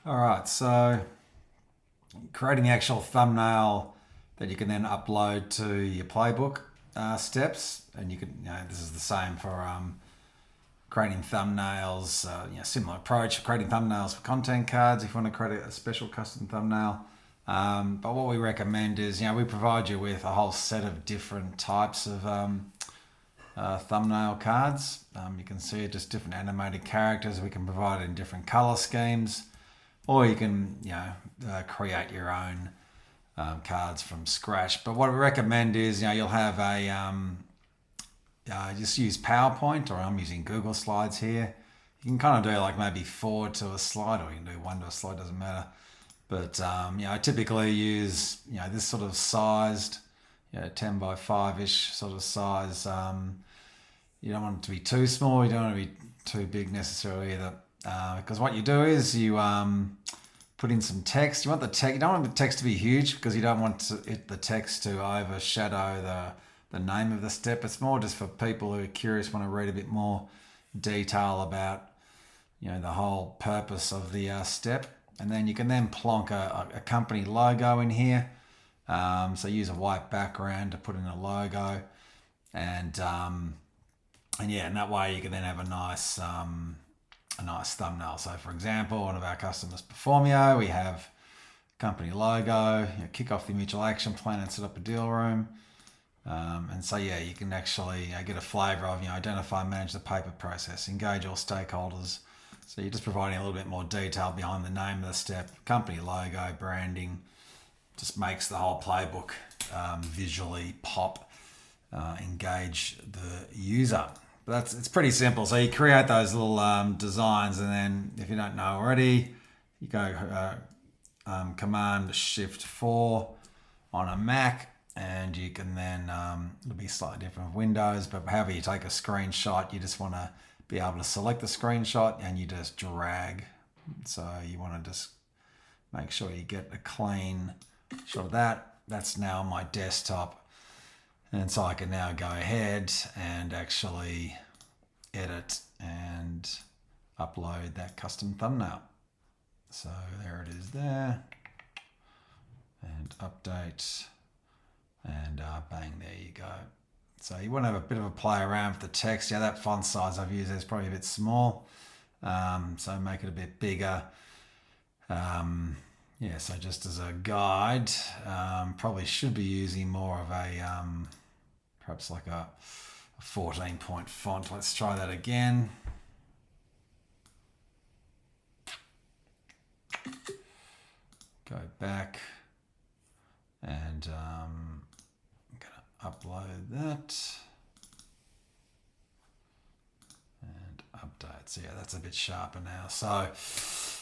All right, so creating the actual thumbnail that you can then upload to your playbook steps, and you can, this is the same for creating thumbnails. Similar approach for creating thumbnails for content cards if you want to create a special custom thumbnail. But what we recommend is, we provide you with a whole set of different types of thumbnail cards. You can see just different animated characters. We can provide it in different color schemes, or you can, create your own cards from scratch. But what we recommend is, you'll have just use PowerPoint, or I'm using Google Slides here. You can kind of do like maybe 4 to a slide, or you can do 1 to a slide, doesn't matter. But I typically use this sort of sized, 10 by 5-ish sort of size. You don't want it to be too small. You don't want it to be too big necessarily either. Because what you do is you put in some text. You want the text. You don't want the text to be huge because you don't want the text to overshadow the name of the step. It's more just for people who are curious, want to read a bit more detail about the whole purpose of the step. And then you can then plonk a company logo in here. So use a white background to put in a logo, and that way you can then have a nice thumbnail. So for example, one of our customers, Performio, we have company logo, kick off the mutual action plan and set up a deal room. You can actually get a flavour of identify and manage the paper process, engage all stakeholders. So you're just providing a little bit more detail behind the name of the step, company logo, branding. Just makes the whole playbook visually pop, engage the user. But it's pretty simple. So you create those little designs, and then if you don't know already, you go Command Shift 4 on a Mac, and you can then it'll be slightly different with Windows, but however you take a screenshot, you just want to be able to select the screenshot and you just drag. So you want to just make sure you get a clean shot of that. That's now on my desktop, and so I can now go ahead and actually edit and upload that custom thumbnail. So there it is there, and update, and bang, there you go. So you want to have a bit of a play around with the text. That font size I've used is probably a bit small, so make it a bit bigger. So just as a guide, probably should be using more of a, perhaps like a 14-point font. Let's try that again. Go back, and I'm going to upload that and update. So that's a bit sharper now. So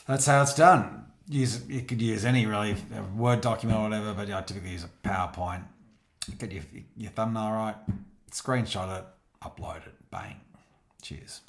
that's how it's done. You could use any really Word document or whatever, but I typically use a PowerPoint. Get your thumbnail right, screenshot it, upload it, bang. Cheers.